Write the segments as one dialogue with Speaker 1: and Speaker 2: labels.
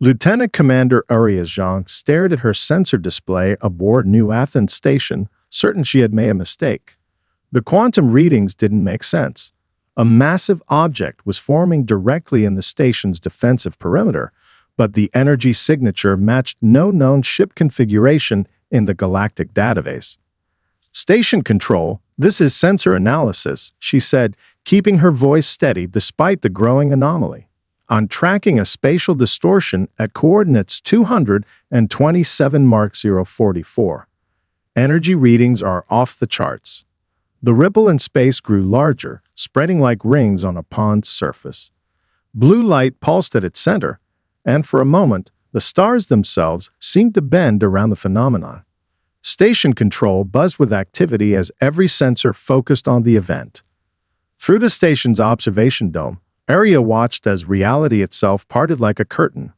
Speaker 1: Lieutenant Commander Arias Zhang stared at her sensor display aboard New Athens Station, certain she had made a mistake. The quantum readings didn't make sense. A massive object was forming directly in the station's defensive perimeter, but the energy signature matched no known ship configuration in the Galactic database. "Station Control, this is sensor analysis," she said, keeping her voice steady despite the growing anomaly. "I'm tracking a spatial distortion at coordinates 227 Mark 044. Energy readings are off the charts." The ripple in space grew larger, spreading like rings on a pond's surface. Blue light pulsed at its center, and for a moment, the stars themselves seemed to bend around the phenomenon. Station Control buzzed with activity as every sensor focused on the event. Through the station's observation dome, Arya watched as reality itself parted like a curtain.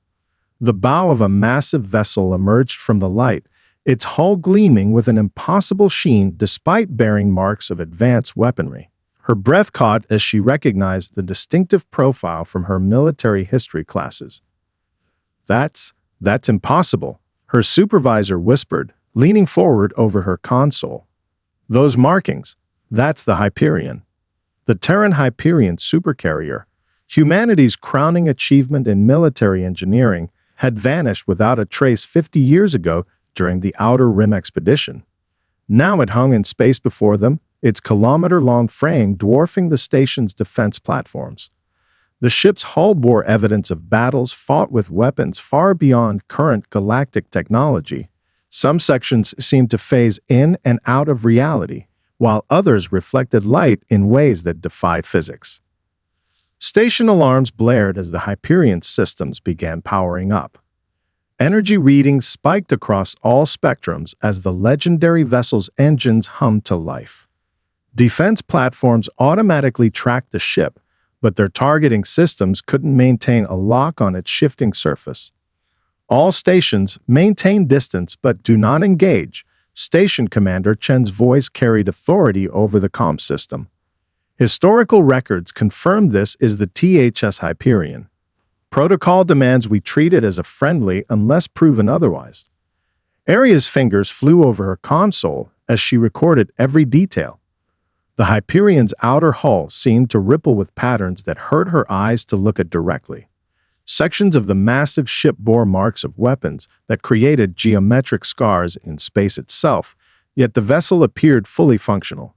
Speaker 1: The bow of a massive vessel emerged from the light, its hull gleaming with an impossible sheen despite bearing marks of advanced weaponry. Her breath caught as she recognized the distinctive profile from her military history classes. That's impossible," her supervisor whispered, leaning forward over her console. "Those markings, that's the Hyperion. The Terran Hyperion supercarrier, humanity's crowning achievement in military engineering, had vanished without a trace 50 years ago during the Outer Rim expedition. Now it hung in space before them, its kilometer-long frame dwarfing the station's defense platforms. The ship's hull bore evidence of battles fought with weapons far beyond current galactic technology. Some sections seemed to phase in and out of reality, while others reflected light in ways that defied physics. Station alarms blared as the Hyperion's systems began powering up. Energy readings spiked across all spectrums as the legendary vessel's engines hummed to life. Defense platforms automatically tracked the ship, but their targeting systems couldn't maintain a lock on its shifting surface. "All stations maintain distance but do not engage," Station Commander Chen's voice carried authority over the comm system. "Historical records confirm this is the THS Hyperion. Protocol demands we treat it as a friendly unless proven otherwise." Arya's fingers flew over her console as she recorded every detail. The Hyperion's outer hull seemed to ripple with patterns that hurt her eyes to look at directly. Sections of the massive ship bore marks of weapons that created geometric scars in space itself, yet the vessel appeared fully functional.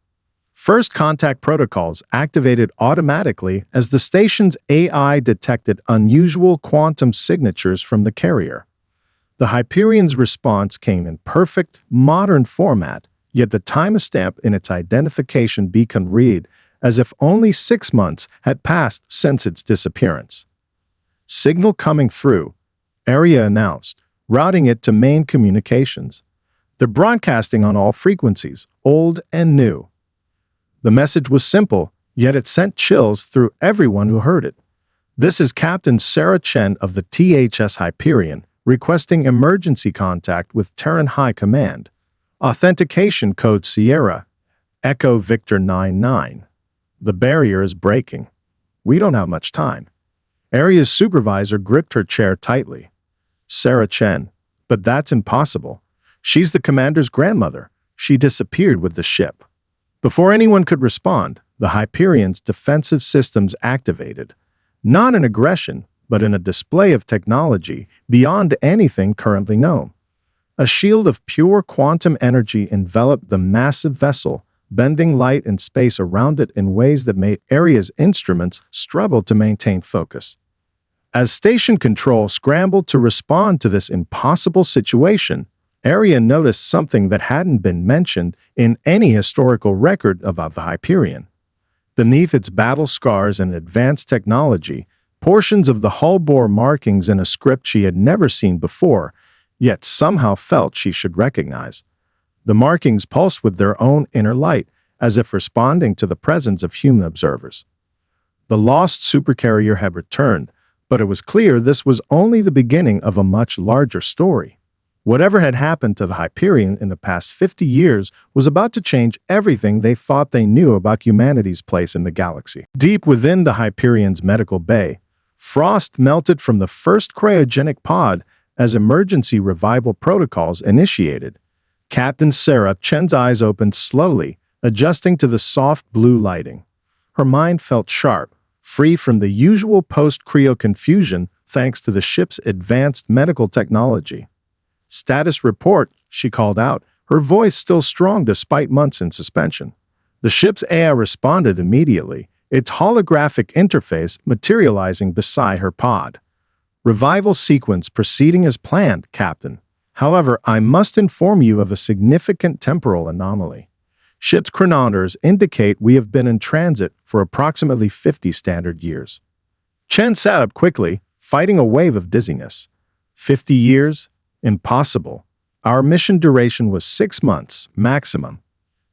Speaker 1: First contact protocols activated automatically as the station's AI detected unusual quantum signatures from the carrier. The Hyperion's response came in perfect, modern format, yet the timestamp in its identification beacon read as if only 6 months had passed since its disappearance. "Signal coming through," Arya announced, routing it to main communications. "They're broadcasting on all frequencies, old and new." The message was simple, yet it sent chills through everyone who heard it. "This is Captain Sarah Chen of the THS Hyperion, requesting emergency contact with Terran High Command. Authentication code Sierra, Echo Victor 99. The barrier is breaking. We don't have much time." Arya's supervisor gripped her chair tightly. "Sarah Chen, but that's impossible. She's the commander's grandmother. She disappeared with the ship." Before anyone could respond, the Hyperion's defensive systems activated, not in aggression, but in a display of technology beyond anything currently known. A shield of pure quantum energy enveloped the massive vessel, bending light and space around it in ways that made Arya's instruments struggle to maintain focus. As Station Control scrambled to respond to this impossible situation, Arya noticed something that hadn't been mentioned in any historical record about the Hyperion. Beneath its battle scars and advanced technology, portions of the hull bore markings in a script she had never seen before, yet somehow felt she should recognize. The markings pulsed with their own inner light, as if responding to the presence of human observers. The lost supercarrier had returned, but it was clear this was only the beginning of a much larger story. Whatever had happened to the Hyperion in the past 50 years was about to change everything they thought they knew about humanity's place in the galaxy. Deep within the Hyperion's medical bay, Frost melted from the first cryogenic pod as emergency revival protocols initiated. Captain Sarah Chen's eyes opened slowly, adjusting to the soft blue lighting. Her mind felt sharp, free from the usual post-cryo confusion thanks to the ship's advanced medical technology. "Status report," she called out, her voice still strong despite months in suspension. The ship's AI responded immediately, its holographic interface materializing beside her pod. "Revival sequence proceeding as planned, Captain. However, I must inform you of a significant temporal anomaly. Ship's chronometers indicate we have been in transit for approximately 50 standard years." Chen sat up quickly, fighting a wave of dizziness. 50 years? Impossible. Our mission duration was 6 months, maximum.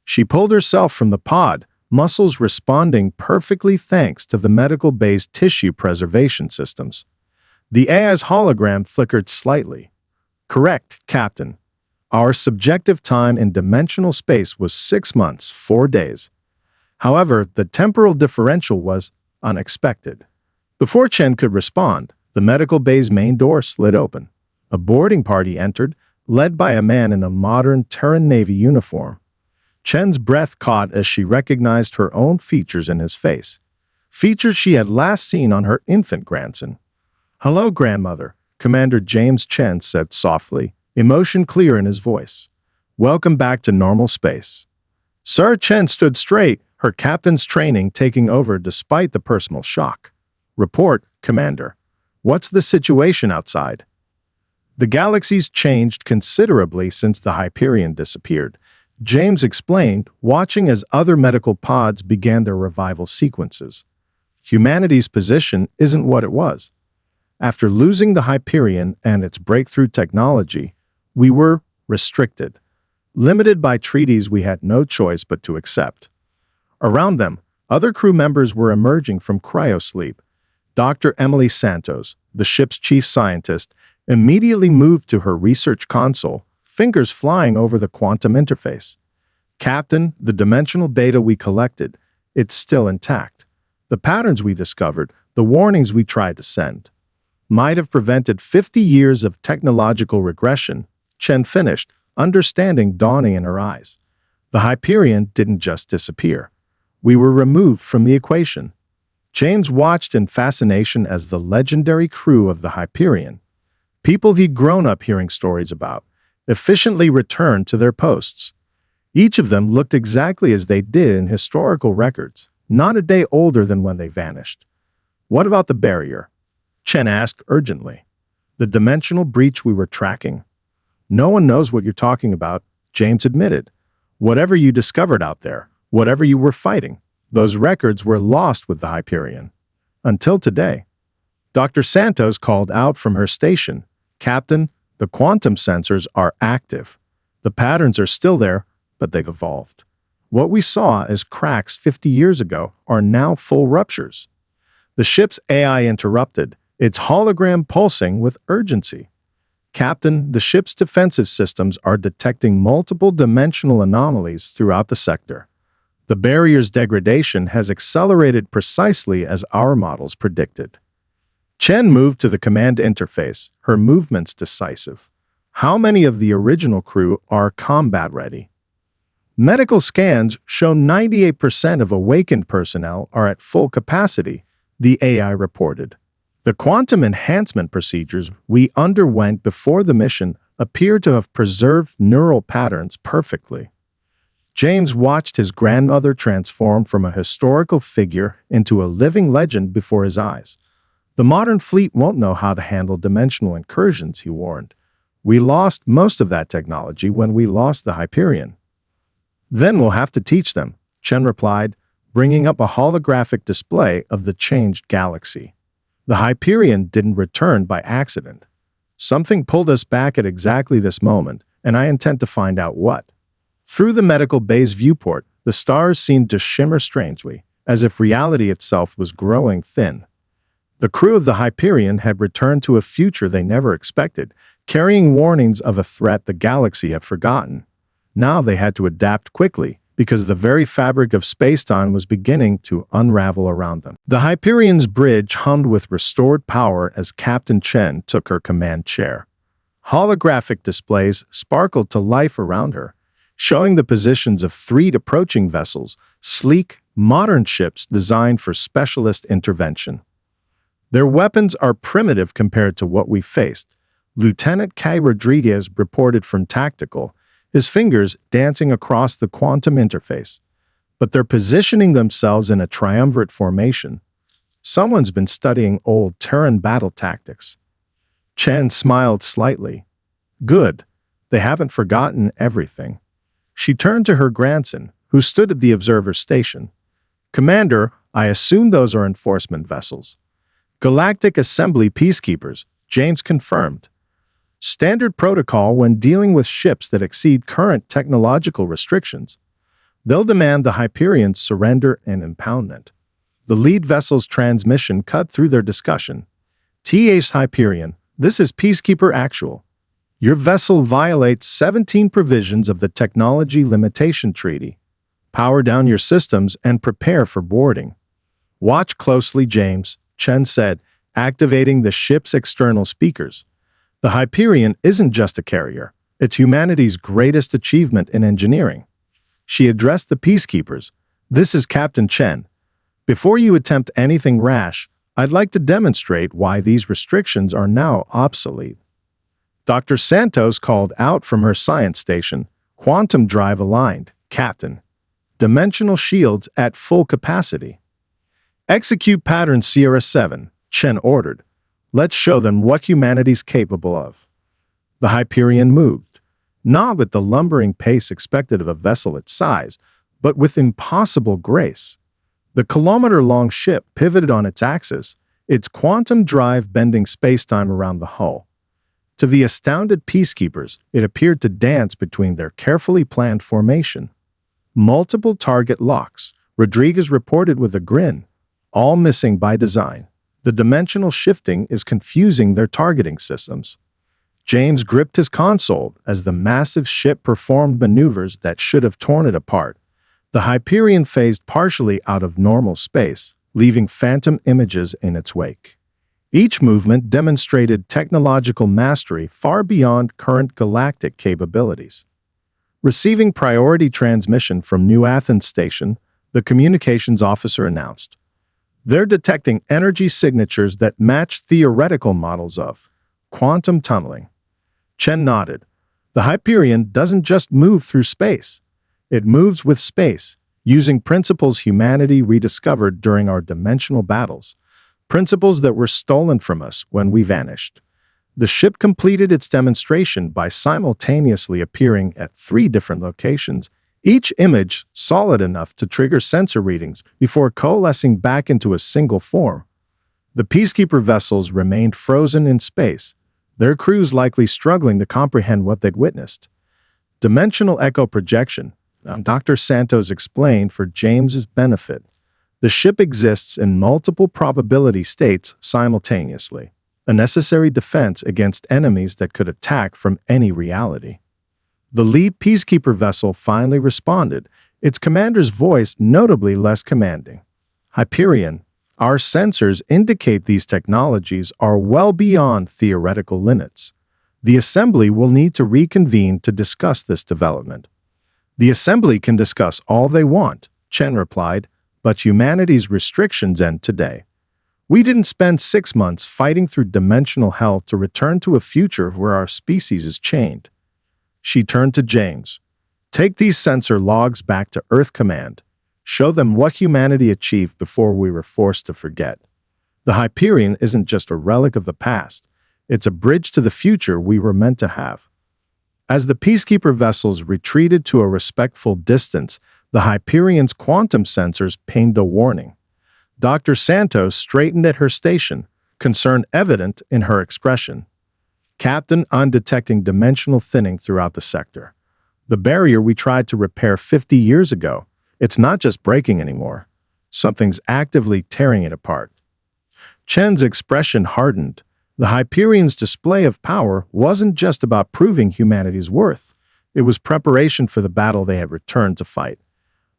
Speaker 1: She pulled herself from the pod, muscles responding perfectly thanks to the medical-based tissue preservation systems. The AI's hologram flickered slightly. "Correct, Captain. Our subjective time in dimensional space was 6 months, 4 days. However, the temporal differential was unexpected." Before Chen could respond, the medical bay's main door slid open. A boarding party entered, led by a man in a modern Terran Navy uniform. Chen's breath caught as she recognized her own features in his face, features she had last seen on her infant grandson. "Hello, grandmother," Commander James Chen said softly, emotion clear in his voice. "Welcome back to normal space." Sir Chen stood straight, her captain's training taking over despite the personal shock. "Report, Commander. What's the situation outside?" "The galaxy's changed considerably since the Hyperion disappeared," James explained, watching as other medical pods began their revival sequences. "Humanity's position isn't what it was. After losing the Hyperion and its breakthrough technology, we were restricted, limited by treaties we had no choice but to accept." Around them, other crew members were emerging from cryosleep. Dr. Emily Santos, the ship's chief scientist, immediately moved to her research console, fingers flying over the quantum interface. "Captain, the dimensional data we collected, it's still intact. The patterns we discovered, the warnings we tried to send, might have prevented 50 years of technological regression," Chen finished, understanding dawning in her eyes. "The Hyperion didn't just disappear. We were removed from the equation." James watched in fascination as the legendary crew of the Hyperion, people he'd grown up hearing stories about, efficiently returned to their posts. Each of them looked exactly as they did in historical records, not a day older than when they vanished. "What about the barrier?" Chen asked urgently. "The dimensional breach we were tracking?" "No one knows what you're talking about," James admitted. "Whatever you discovered out there, whatever you were fighting, those records were lost with the Hyperion. Until today." Dr. Santos called out from her station, "Captain, the quantum sensors are active. The patterns are still there, but they've evolved. What we saw as cracks 50 years ago are now full ruptures." The ship's AI interrupted, its hologram pulsing with urgency. "Captain, the ship's defensive systems are detecting multiple dimensional anomalies throughout the sector. The barrier's degradation has accelerated precisely as our models predicted." Chen moved to the command interface, her movements decisive. "How many of the original crew are combat ready?" "Medical scans show 98% of awakened personnel are at full capacity," the AI reported. "The quantum enhancement procedures we underwent before the mission appear to have preserved neural patterns perfectly." James watched his grandmother transform from a historical figure into a living legend before his eyes. "The modern fleet won't know how to handle dimensional incursions," he warned. "We lost most of that technology when we lost the Hyperion." "Then we'll have to teach them," Chen replied, bringing up a holographic display of the changed galaxy. "The Hyperion didn't return by accident. Something pulled us back at exactly this moment, and I intend to find out what." Through the medical bay's viewport, the stars seemed to shimmer strangely, as if reality itself was growing thin. The crew of the Hyperion had returned to a future they never expected, carrying warnings of a threat the galaxy had forgotten. Now they had to adapt quickly, because the very fabric of space-time was beginning to unravel around them. The Hyperion's bridge hummed with restored power as Captain Chen took her command chair. Holographic displays sparkled to life around her, showing the positions of 3 approaching vessels, sleek, modern ships designed for specialist intervention. Their weapons are primitive compared to what we faced, Lieutenant K. Rodriguez reported from Tactical, his fingers dancing across the quantum interface. But they're positioning themselves in a triumvirate formation. Someone's been studying old Terran battle tactics. Chen smiled slightly. Good. They haven't forgotten everything. She turned to her grandson, who stood at the observer station. Commander, I assume those are enforcement vessels. Galactic Assembly peacekeepers, James confirmed. Standard protocol when dealing with ships that exceed current technological restrictions. They'll demand the Hyperion's surrender and impoundment. The lead vessel's transmission cut through their discussion. T.H. Hyperion, this is Peacekeeper Actual. Your vessel violates 17 provisions of the Technology Limitation Treaty. Power down your systems and prepare for boarding. Watch closely, James, Chen said, activating the ship's external speakers. The Hyperion isn't just a carrier. It's humanity's greatest achievement in engineering. She addressed the peacekeepers. This is Captain Chen. Before you attempt anything rash, I'd like to demonstrate why these restrictions are now obsolete. Dr. Santos called out from her science station. Quantum drive aligned, Captain. Dimensional shields at full capacity. Execute pattern Sierra 7, Chen ordered. Let's show them what humanity's capable of. The Hyperion moved, not with the lumbering pace expected of a vessel its size, but with impossible grace. The kilometer-long ship pivoted on its axis, its quantum drive bending spacetime around the hull. To the astounded peacekeepers, it appeared to dance between their carefully planned formation. Multiple target locks, Rodriguez reported with a grin, all missing by design. The dimensional shifting is confusing their targeting systems. James gripped his console as the massive ship performed maneuvers that should have torn it apart. The Hyperion phased partially out of normal space, leaving phantom images in its wake. Each movement demonstrated technological mastery far beyond current galactic capabilities. Receiving priority transmission from New Athens Station, the communications officer announced. They're detecting energy signatures that match theoretical models of quantum tunneling. Chen nodded. The Hyperion doesn't just move through space. It moves with space, using principles humanity rediscovered during our dimensional battles, principles that were stolen from us when we vanished. The ship completed its demonstration by simultaneously appearing at 3 different locations, each image solid enough to trigger sensor readings before coalescing back into a single form. The peacekeeper vessels remained frozen in space, their crews likely struggling to comprehend what they'd witnessed. Dimensional echo projection, Dr. Santos explained for James's benefit. The ship exists in multiple probability states simultaneously, a necessary defense against enemies that could attack from any reality. The lead peacekeeper vessel finally responded, its commander's voice notably less commanding. Hyperion, our sensors indicate these technologies are well beyond theoretical limits. The Assembly will need to reconvene to discuss this development. The Assembly can discuss all they want, Chen replied, but humanity's restrictions end today. We didn't spend 6 months fighting through dimensional hell to return to a future where our species is chained. She turned to James. Take these sensor logs back to Earth Command. Show them what humanity achieved before we were forced to forget. The Hyperion isn't just a relic of the past. It's a bridge to the future we were meant to have. As the peacekeeper vessels retreated to a respectful distance, the Hyperion's quantum sensors pinged a warning. Dr. Santos straightened at her station, concern evident in her expression. Captain, I'm detecting dimensional thinning throughout the sector. The barrier we tried to repair 50 years ago, it's not just breaking anymore. Something's actively tearing it apart. Chen's expression hardened. The Hyperion's display of power wasn't just about proving humanity's worth. It was preparation for the battle they had returned to fight.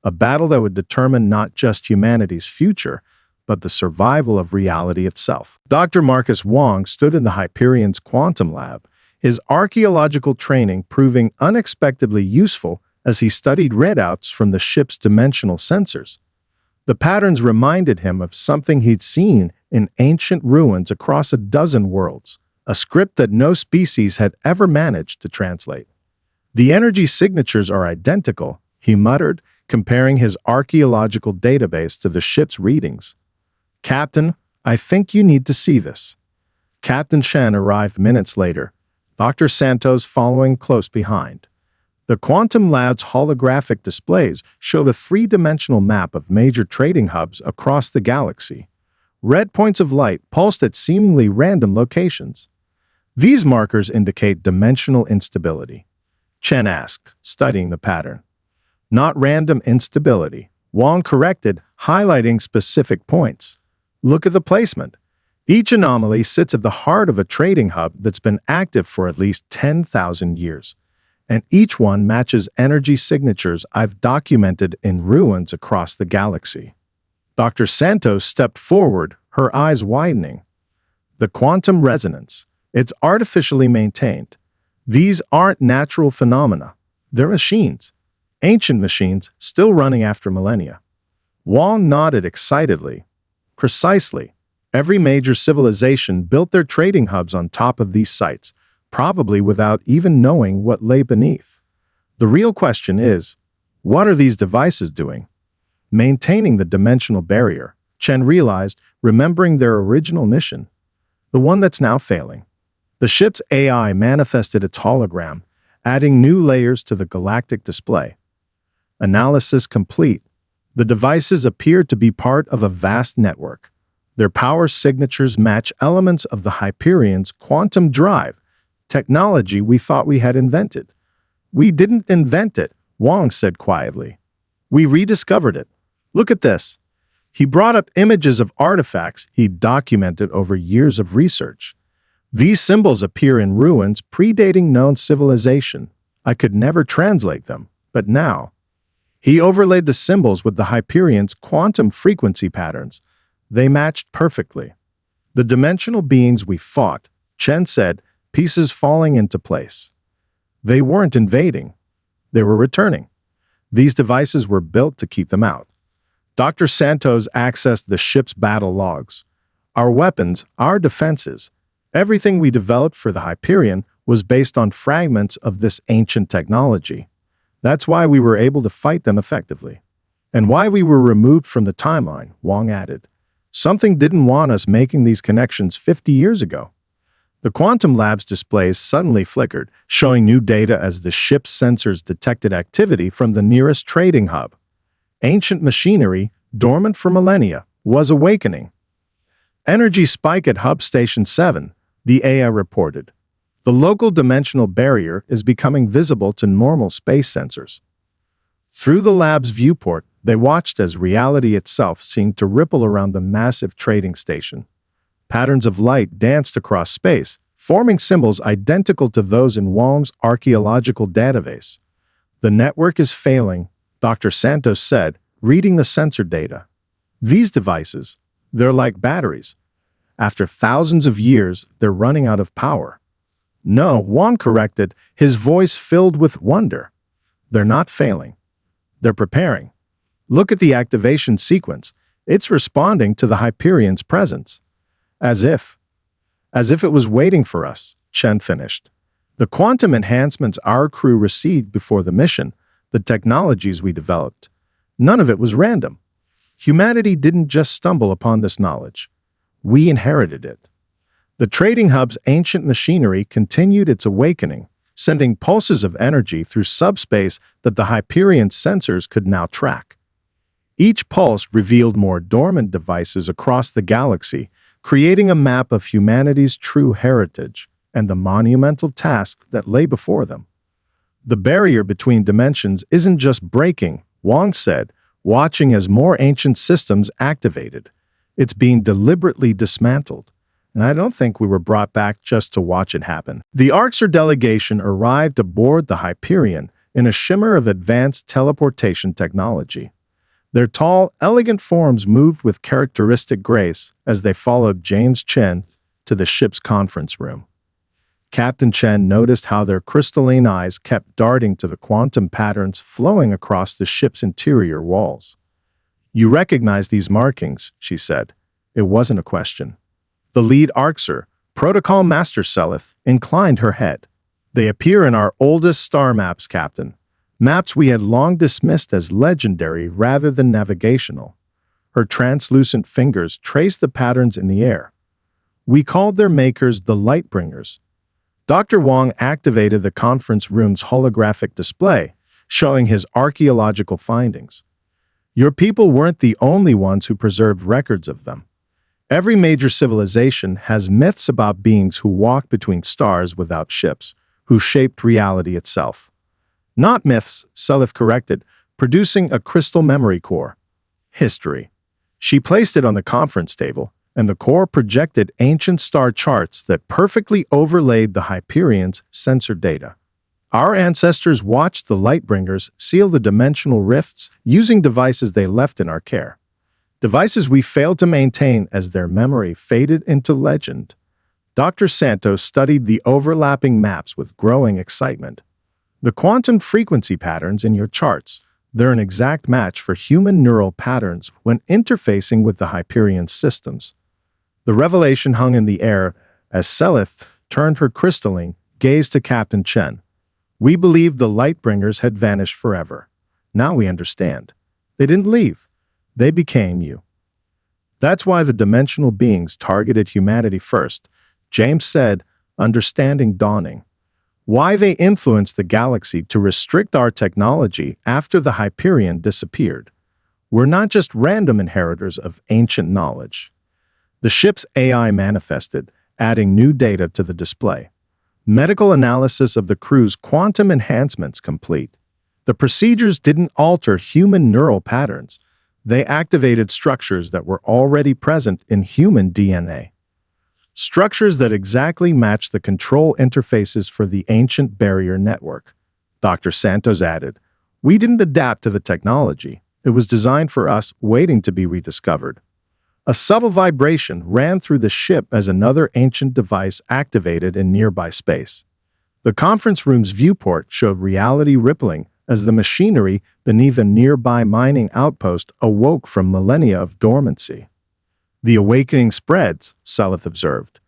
Speaker 1: a battle that would determine not just humanity's future, but the survival of reality itself. Dr. Marcus Wong stood in the Hyperion's quantum lab, his archaeological training proving unexpectedly useful as he studied readouts from the ship's dimensional sensors. The patterns reminded him of something he'd seen in ancient ruins across a dozen worlds, a script that no species had ever managed to translate. The energy signatures are identical, he muttered, comparing his archaeological database to the ship's readings. Captain, I think you need to see this. Captain Chen arrived minutes later, Dr. Santos following close behind. The quantum lab's holographic displays showed a three-dimensional map of major trading hubs across the galaxy. Red points of light pulsed at seemingly random locations. These markers indicate dimensional instability, Chen asked, studying the pattern. Not random instability, Wong corrected, highlighting specific points. Look at the placement. Each anomaly sits at the heart of a trading hub that's been active for at least 10,000 years. And each one matches energy signatures I've documented in ruins across the galaxy. Dr. Santos stepped forward, her eyes widening. The quantum resonance. It's artificially maintained. These aren't natural phenomena. They're machines. Ancient machines, still running after millennia. Wong nodded excitedly. Precisely. Every major civilization built their trading hubs on top of these sites, probably without even knowing what lay beneath. The real question is, what are these devices doing? Maintaining the dimensional barrier, Chen realized, remembering their original mission, the one that's now failing. The ship's AI manifested its hologram, adding new layers to the galactic display. Analysis complete. The devices appeared to be part of a vast network. Their power signatures match elements of the Hyperion's quantum drive, technology we thought we had invented. We didn't invent it, Wong said quietly. We rediscovered it. Look at this. He brought up images of artifacts he'd documented over years of research. These symbols appear in ruins predating known civilization. I could never translate them, but now. He overlaid the symbols with the Hyperion's quantum frequency patterns. They matched perfectly. The dimensional beings we fought, Chen said, pieces falling into place. They weren't invading. They were returning. These devices were built to keep them out. Dr. Santos accessed the ship's battle logs. Our weapons, our defenses, everything we developed for the Hyperion was based on fragments of this ancient technology. That's why we were able to fight them effectively. And why we were removed from the timeline, Wong added. Something didn't want us making these connections 50 years ago. The quantum lab's displays suddenly flickered, showing new data as the ship's sensors detected activity from the nearest trading hub. Ancient machinery, dormant for millennia, was awakening. Energy spike at Hub Station 7, the AI reported. The local dimensional barrier is becoming visible to normal space sensors. Through the lab's viewport, they watched as reality itself seemed to ripple around the massive trading station. Patterns of light danced across space, forming symbols identical to those in Wong's archaeological database. The network is failing, Dr. Santos said, reading the sensor data. These devices, they're like batteries. After thousands of years, they're running out of power. No, Wong corrected, his voice filled with wonder. They're not failing. They're preparing. Look at the activation sequence. It's responding to the Hyperion's presence. As if it was waiting for us, Chen finished. The quantum enhancements our crew received before the mission, the technologies we developed, none of it was random. Humanity didn't just stumble upon this knowledge. We inherited it. The trading hub's ancient machinery continued its awakening, sending pulses of energy through subspace that the Hyperion sensors could now track. Each pulse revealed more dormant devices across the galaxy, creating a map of humanity's true heritage and the monumental task that lay before them. The barrier between dimensions isn't just breaking, Wong said, watching as more ancient systems activated. It's being deliberately dismantled. And I don't think we were brought back just to watch it happen. The Arxer delegation arrived aboard the Hyperion in a shimmer of advanced teleportation technology. Their tall, elegant forms moved with characteristic grace as they followed James Chen to the ship's conference room. Captain Chen noticed how their crystalline eyes kept darting to the quantum patterns flowing across the ship's interior walls. "You recognize these markings," she said. It wasn't a question. The lead Arxer, Protocol Master Selith, inclined her head. "They appear in our oldest star maps, Captain. Maps we had long dismissed as legendary rather than navigational." Her translucent fingers traced the patterns in the air. "We called their makers the Lightbringers." Dr. Wong activated the conference room's holographic display, showing his archaeological findings. "Your people weren't the only ones who preserved records of them. Every major civilization has myths about beings who walked between stars without ships, who shaped reality itself." "Not myths," Selith corrected, producing a crystal memory core. "History." She placed it on the conference table, and the core projected ancient star charts that perfectly overlaid the Hyperion's sensor data. "Our ancestors watched the Lightbringers seal the dimensional rifts using devices they left in our care. Devices we failed to maintain as their memory faded into legend." Dr. Santos studied the overlapping maps with growing excitement. "The quantum frequency patterns in your charts, they're an exact match for human neural patterns when interfacing with the Hyperion systems." The revelation hung in the air as Selith turned her crystalline gaze to Captain Chen. "We believed the Lightbringers had vanished forever. Now we understand. They didn't leave. They became you." "That's why the dimensional beings targeted humanity first," James said, understanding dawning. "Why they influenced the galaxy to restrict our technology after the Hyperion disappeared. We're not just random inheritors of ancient knowledge." The ship's AI manifested, adding new data to the display. Medical analysis of the crew's quantum enhancements complete. The procedures didn't alter human neural patterns. They activated structures that were already present in human DNA. Structures that exactly match the control interfaces for the ancient barrier network. Dr. Santos added, "We didn't adapt to the technology. It was designed for us, waiting to be rediscovered." A subtle vibration ran through the ship as another ancient device activated in nearby space. The conference room's viewport showed reality rippling as the machinery beneath a nearby mining outpost awoke from millennia of dormancy. "The awakening spreads," Selith observed.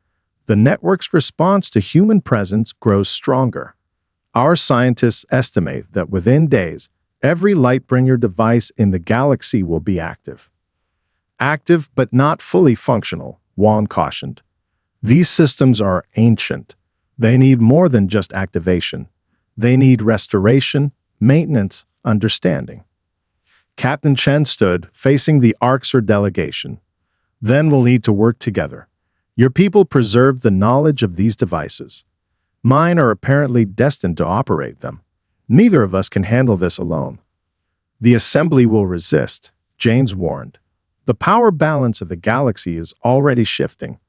Speaker 1: "The network's response to human presence grows stronger. Our scientists estimate that within days, every Lightbringer device in the galaxy will be active." "Active but not fully functional," Wong cautioned. "These systems are ancient. They need more than just activation. They need restoration, maintenance, understanding." Captain Chen stood, facing the Arxer delegation. "Then we'll need to work together. Your people preserved the knowledge of these devices. Mine are apparently destined to operate them. Neither of us can handle this alone." "The assembly will resist," James warned. "The power balance of the galaxy is already shifting.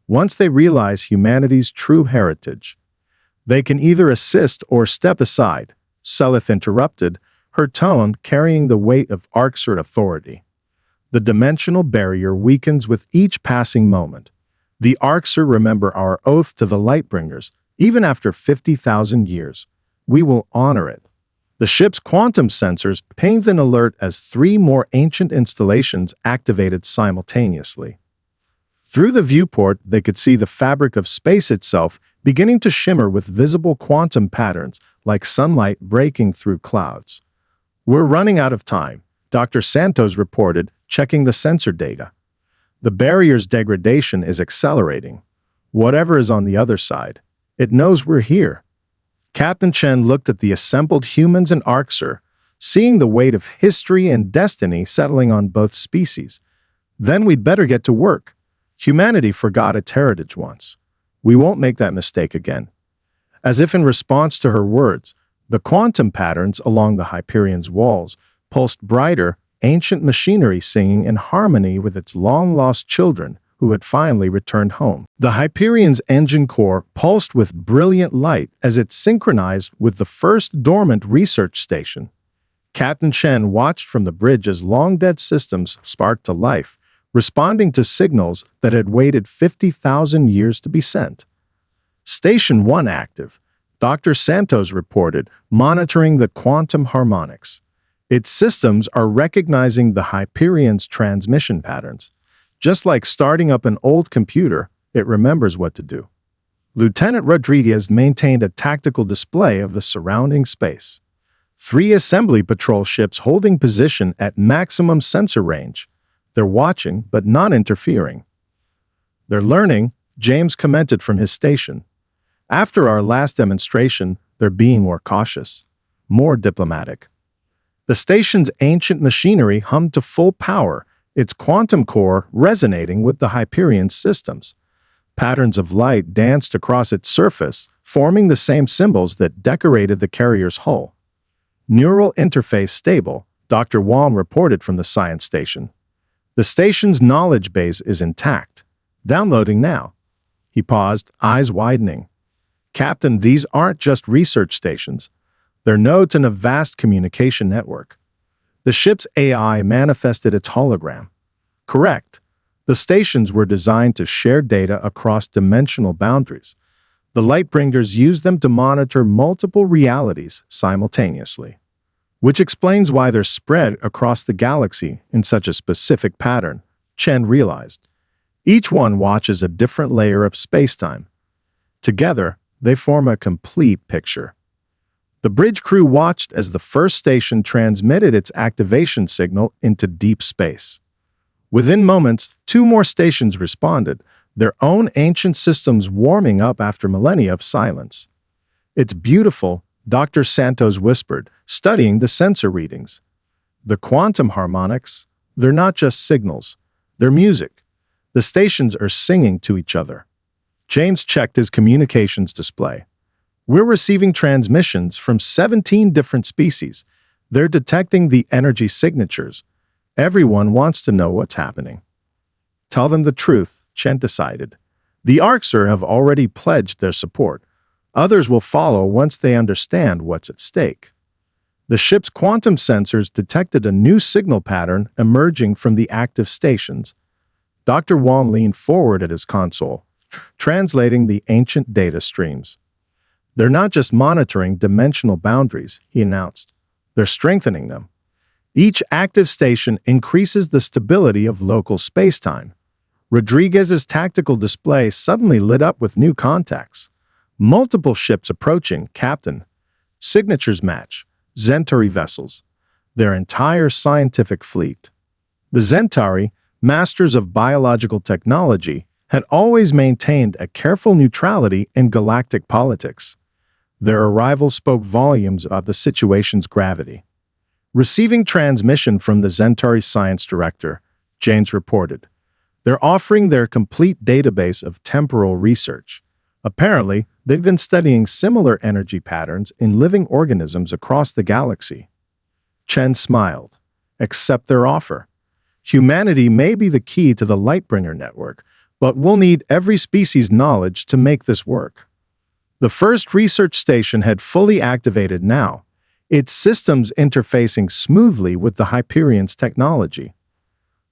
Speaker 1: Once they realize humanity's true heritage, they can either assist or step aside," Selith interrupted, her tone carrying the weight of Arxer authority. "The dimensional barrier weakens with each passing moment. The Arxer remember our oath to the Lightbringers, even after 50,000 years. We will honor it." The ship's quantum sensors pinged an alert as 3 more ancient installations activated simultaneously. Through the viewport, they could see the fabric of space itself beginning to shimmer with visible quantum patterns like sunlight breaking through clouds. "We're running out of time," Dr. Santos reported, checking the sensor data. "The barrier's degradation is accelerating. Whatever is on the other side, it knows we're here." Captain Chen looked at the assembled humans and Arxer, seeing the weight of history and destiny settling on both species. "Then we'd better get to work. Humanity forgot its heritage once. We won't make that mistake again." As if in response to her words, the quantum patterns along the Hyperion's walls pulsed brighter, ancient machinery singing in harmony with its long-lost children who had finally returned home. The Hyperion's engine core pulsed with brilliant light as it synchronized with the first dormant research station. Captain Chen watched from the bridge as long-dead systems sparked to life, responding to signals that had waited 50,000 years to be sent. Station 1 active, Dr. Santos reported, monitoring the quantum harmonics. Its systems are recognizing the Hyperion's transmission patterns. Just like starting up an old computer, it remembers what to do. Lieutenant Rodriguez maintained a tactical display of the surrounding space. 3 assembly patrol ships holding position at maximum sensor range. They're watching, but not interfering. They're learning, James commented from his station. After our last demonstration, they're being more cautious, more diplomatic. The station's ancient machinery hummed to full power, its quantum core resonating with the Hyperion systems. Patterns of light danced across its surface, forming the same symbols that decorated the carrier's hull. Neural interface stable, Dr. Wong reported from the science station. The station's knowledge base is intact. Downloading now. He paused, eyes widening. Captain, these aren't just research stations. They're nodes in a vast communication network. The ship's AI manifested its hologram. Correct. The stations were designed to share data across dimensional boundaries. The Lightbringers use them to monitor multiple realities simultaneously, which explains why they're spread across the galaxy in such a specific pattern, Chen realized. Each one watches a different layer of spacetime. Together, they form a complete picture. The bridge crew watched as the first station transmitted its activation signal into deep space. Within moments, 2 more stations responded, their own ancient systems warming up after millennia of silence. It's beautiful, Dr. Santos whispered, studying the sensor readings. The quantum harmonics, they're not just signals, they're music. The stations are singing to each other. James checked his communications display. We're receiving transmissions from 17 different species. They're detecting the energy signatures. Everyone wants to know what's happening. Tell them the truth, Chen decided. The Arxer have already pledged their support. Others will follow once they understand what's at stake. The ship's quantum sensors detected a new signal pattern emerging from the active stations. Dr. Wong leaned forward at his console, translating the ancient data streams. They're not just monitoring dimensional boundaries, he announced. They're strengthening them. Each active station increases the stability of local spacetime. Rodriguez's tactical display suddenly lit up with new contacts. Multiple ships approaching, Captain. Signatures match. Centauri vessels. Their entire scientific fleet. The Centauri, masters of biological technology, had always maintained a careful neutrality in galactic politics. Their arrival spoke volumes about the situation's gravity. Receiving transmission from the Centauri science director, James reported. They're offering their complete database of temporal research. Apparently, they've been studying similar energy patterns in living organisms across the galaxy. Chen smiled. Accept their offer. Humanity may be the key to the Lightbringer network, but we'll need every species' knowledge to make this work. The first research station had fully activated now, its systems interfacing smoothly with the Hyperion's technology.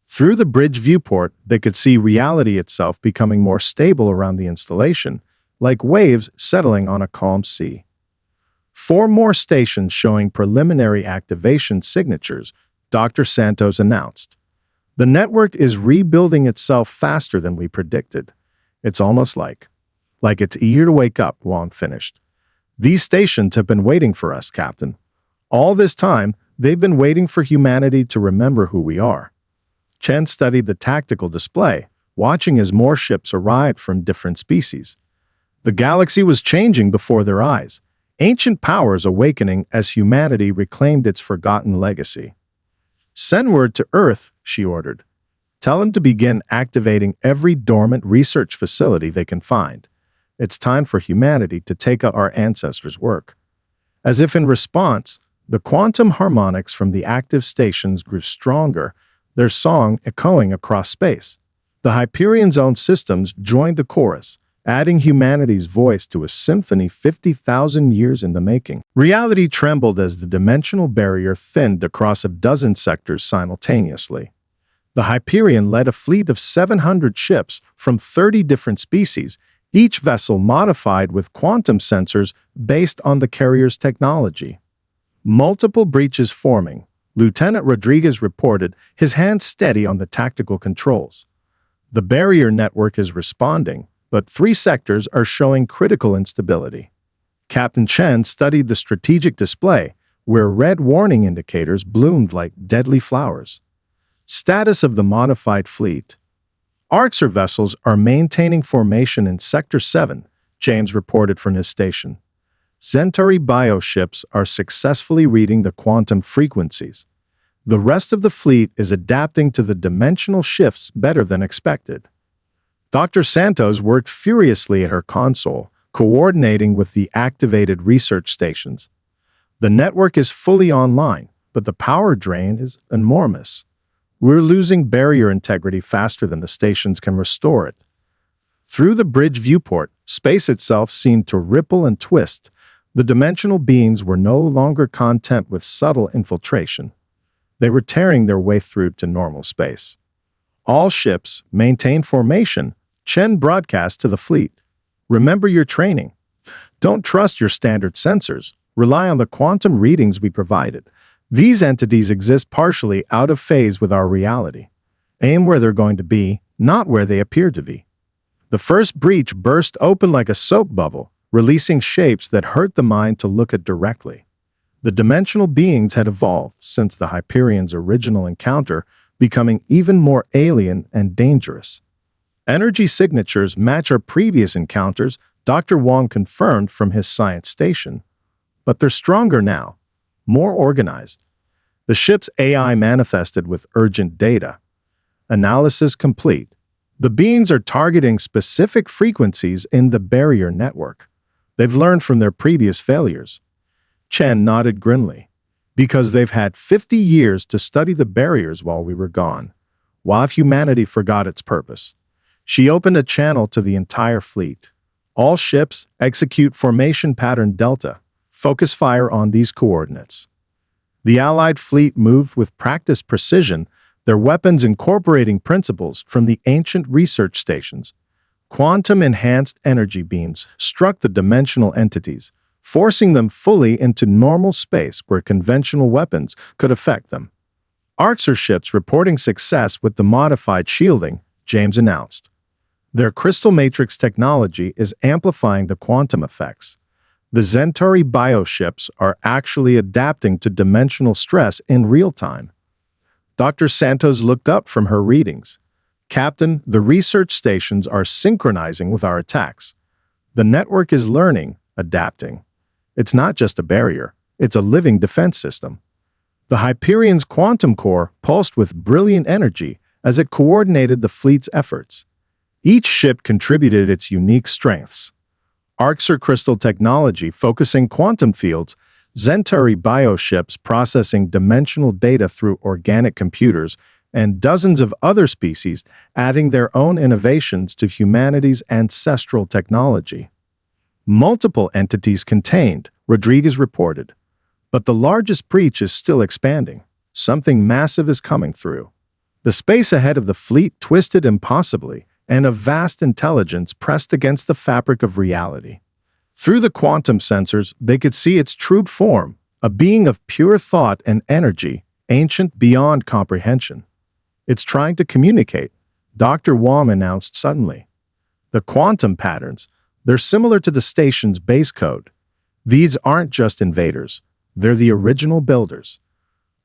Speaker 1: Through the bridge viewport, they could see reality itself becoming more stable around the installation, like waves settling on a calm sea. 4 more stations showing preliminary activation signatures, Dr. Santos announced. The network is rebuilding itself faster than we predicted. It's almost like it's eager to wake up, Wong finished. These stations have been waiting for us, Captain. All this time, they've been waiting for humanity to remember who we are. Chen studied the tactical display, watching as more ships arrived from different species. The galaxy was changing before their eyes, ancient powers awakening as humanity reclaimed its forgotten legacy. Send word to Earth, she ordered. Tell them to begin activating every dormant research facility they can find. It's time for humanity to take up our ancestors' work. As if in response, the quantum harmonics from the active stations grew stronger, their song echoing across space. The Hyperion's own systems joined the chorus, adding humanity's voice to a symphony 50,000 years in the making. Reality trembled as the dimensional barrier thinned across a dozen sectors simultaneously. The Hyperion led a fleet of 700 ships from 30 different species, each vessel modified with quantum sensors based on the carrier's technology. Multiple breaches forming, Lieutenant Rodriguez reported, his hands steady on the tactical controls. The barrier network is responding, but 3 sectors are showing critical instability. Captain Chen studied the strategic display, where red warning indicators bloomed like deadly flowers. Status of the modified fleet. Arxer vessels are maintaining formation in Sector 7, James reported from his station. Centauri bioships are successfully reading the quantum frequencies. The rest of the fleet is adapting to the dimensional shifts better than expected. Dr. Santos worked furiously at her console, coordinating with the activated research stations. The network is fully online, but the power drain is enormous. We're losing barrier integrity faster than the stations can restore it. Through the bridge viewport, space itself seemed to ripple and twist. The dimensional beings were no longer content with subtle infiltration. They were tearing their way through to normal space. All ships maintain formation, Chen broadcast to the fleet. Remember your training. Don't trust your standard sensors. Rely on the quantum readings we provided. These entities exist partially out of phase with our reality. Aim where they're going to be, not where they appear to be. The first breach burst open like a soap bubble, releasing shapes that hurt the mind to look at directly. The dimensional beings had evolved since the Hyperion's original encounter, becoming even more alien and dangerous. Energy signatures match our previous encounters, Dr. Wong confirmed from his science station. But they're stronger now, more organized. The ship's AI manifested with urgent data. Analysis complete. The beings are targeting specific frequencies in the barrier network. They've learned from their previous failures. Chen nodded grimly. Because they've had 50 years to study the barriers while we were gone. While humanity forgot its purpose. She opened a channel to the entire fleet. All ships execute formation pattern Delta. Focus fire on these coordinates. The Allied fleet moved with practiced precision, their weapons incorporating principles from the ancient research stations. Quantum-enhanced energy beams struck the dimensional entities, forcing them fully into normal space where conventional weapons could affect them. Arxer ships reporting success with the modified shielding, James announced. Their crystal matrix technology is amplifying the quantum effects. The Centauri bioships are actually adapting to dimensional stress in real time. Dr. Santos looked up from her readings. Captain, the research stations are synchronizing with our attacks. The network is learning, adapting. It's not just a barrier, it's a living defense system. The Hyperion's quantum core pulsed with brilliant energy as it coordinated the fleet's efforts. Each ship contributed its unique strengths. Arxer crystal technology focusing quantum fields, Centauri bioships processing dimensional data through organic computers, and dozens of other species adding their own innovations to humanity's ancestral technology. Multiple entities contained, Rodriguez reported. But the largest breach is still expanding. Something massive is coming through. The space ahead of the fleet twisted impossibly, and a vast intelligence pressed against the fabric of reality. Through the quantum sensors, they could see its true form, a being of pure thought and energy, ancient beyond comprehension. It's trying to communicate, Dr. Wong announced suddenly. The quantum patterns, they're similar to the station's base code. These aren't just invaders, they're the original builders.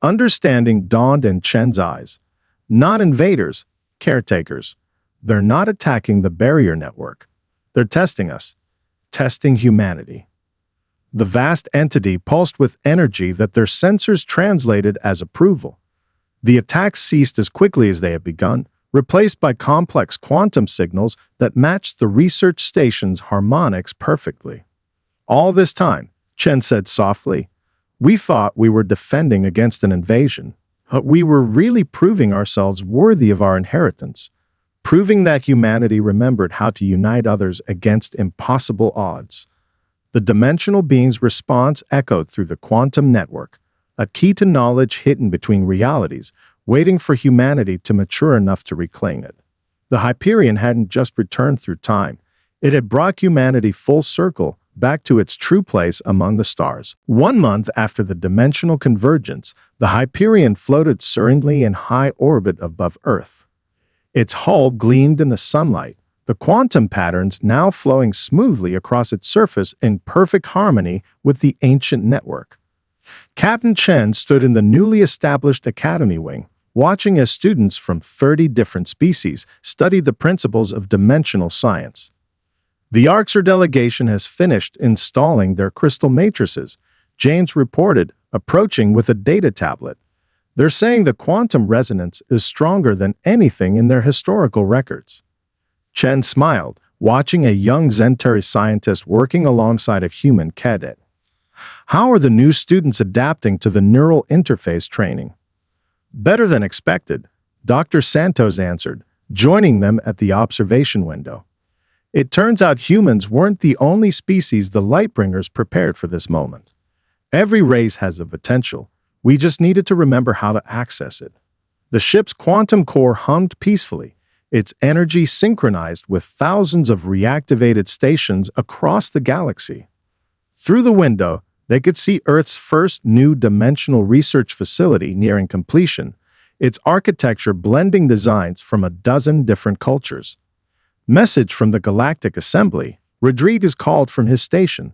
Speaker 1: Understanding dawned in Chen's eyes. Not invaders, caretakers. They're not attacking the barrier network. They're testing us, testing humanity. The vast entity pulsed with energy that their sensors translated as approval. The attacks ceased as quickly as they had begun, replaced by complex quantum signals that matched the research station's harmonics perfectly. All this time, Chen said softly, we thought we were defending against an invasion, but we were really proving ourselves worthy of our inheritance. proving that humanity remembered how to unite others against impossible odds. The dimensional being's response echoed through the quantum network, a key to knowledge hidden between realities, waiting for humanity to mature enough to reclaim it. The Hyperion hadn't just returned through time. It had brought humanity full circle, back to its true place among the stars. 1 month after the dimensional convergence, the Hyperion floated serenely in high orbit above Earth. Its hull gleamed in the sunlight, the quantum patterns now flowing smoothly across its surface in perfect harmony with the ancient network. Captain Chen stood in the newly established Academy wing, watching as students from 30 different species studied the principles of dimensional science. The Arxer delegation has finished installing their crystal matrices, James reported, approaching with a data tablet. They're saying the quantum resonance is stronger than anything in their historical records. Chen smiled, watching a young Zentari scientist working alongside a human cadet. How are the new students adapting to the neural interface training? Better than expected, Dr. Santos answered, joining them at the observation window. It turns out humans weren't the only species the Lightbringers prepared for this moment. Every race has a potential. We just needed to remember how to access it. The ship's quantum core hummed peacefully, its energy synchronized with thousands of reactivated stations across the galaxy. Through the window, they could see Earth's first new dimensional research facility nearing completion, its architecture blending designs from a dozen different cultures. Message from the Galactic Assembly. Rodriguez called from his station.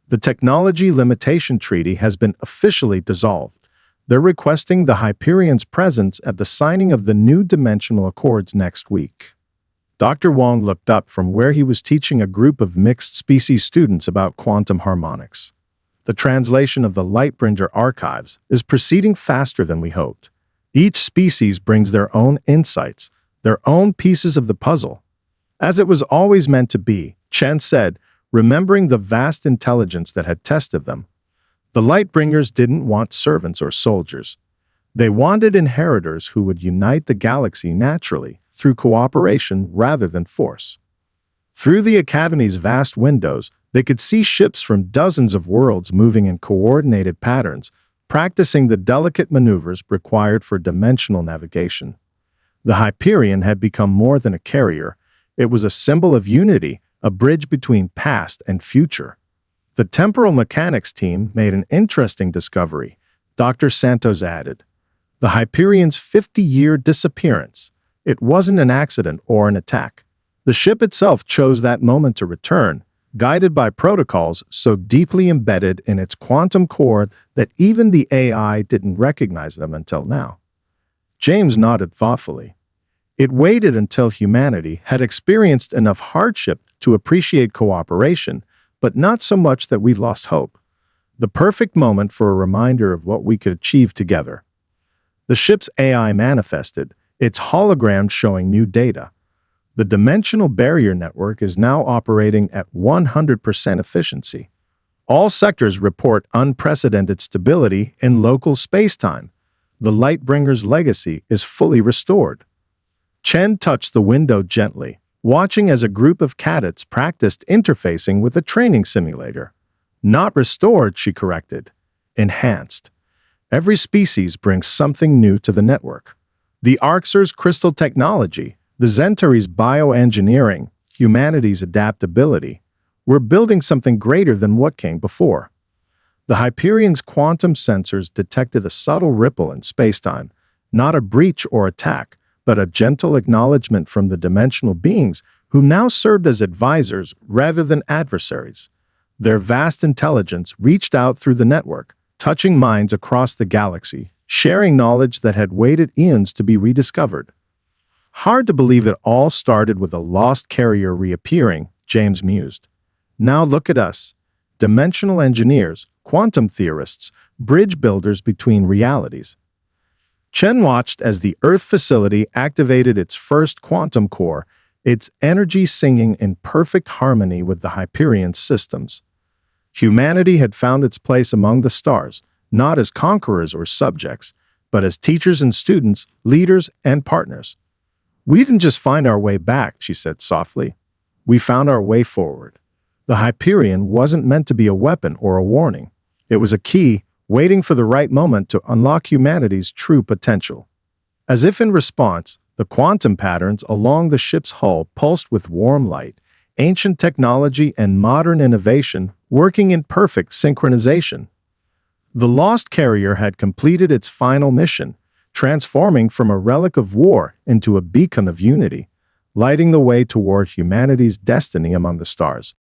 Speaker 1: The Technology Limitation Treaty has been officially dissolved. They're requesting the Hyperion's presence at the signing of the new dimensional accords next week. Dr. Wong looked up from where he was teaching a group of mixed-species students about quantum harmonics. The translation of the Lightbringer archives is proceeding faster than we hoped. Each species brings their own insights, their own pieces of the puzzle. As it was always meant to be, Chen said, remembering the vast intelligence that had tested them. The Lightbringers didn't want servants or soldiers. They wanted inheritors who would unite the galaxy naturally, through cooperation rather than force. Through the Academy's vast windows, they could see ships from dozens of worlds moving in coordinated patterns, practicing the delicate maneuvers required for dimensional navigation. The Hyperion had become more than a carrier. It was a symbol of unity, a bridge between past and future. The temporal mechanics team made an interesting discovery, Dr. Santos added. The Hyperion's 50-year disappearance. It wasn't an accident or an attack. The ship itself chose that moment to return, guided by protocols so deeply embedded in its quantum core that even the AI didn't recognize them until now. James nodded thoughtfully. It waited until humanity had experienced enough hardship to appreciate cooperation, but not so much that we lost hope. The perfect moment for a reminder of what we could achieve together. The ship's AI manifested, its hologram showing new data. The dimensional barrier network is now operating at 100% efficiency. All sectors report unprecedented stability in local spacetime. The Lightbringer's legacy is fully restored. Chen touched the window gently, watching as a group of cadets practiced interfacing with a training simulator. Not restored, she corrected. Enhanced. Every species brings something new to the network. The Arxer's crystal technology, the Zentari's bioengineering, humanity's adaptability. We're building something greater than what came before. The Hyperion's quantum sensors detected a subtle ripple in spacetime, not a breach or attack, but a gentle acknowledgement from the dimensional beings who now served as advisors rather than adversaries. Their vast intelligence reached out through the network, touching minds across the galaxy, sharing knowledge that had waited eons to be rediscovered. Hard to believe it all started with a lost carrier reappearing, James mused. Now look at us. Dimensional engineers, quantum theorists, bridge builders between realities. Chen watched as the Earth facility activated its first quantum core, its energy singing in perfect harmony with the Hyperion's systems. Humanity had found its place among the stars, not as conquerors or subjects, but as teachers and students, leaders and partners. We didn't just find our way back, she said softly. We found our way forward. The Hyperion wasn't meant to be a weapon or a warning. It was a key, waiting for the right moment to unlock humanity's true potential. As if in response, the quantum patterns along the ship's hull pulsed with warm light, ancient technology and modern innovation working in perfect synchronization. The lost carrier had completed its final mission, transforming from a relic of war into a beacon of unity, lighting the way toward humanity's destiny among the stars.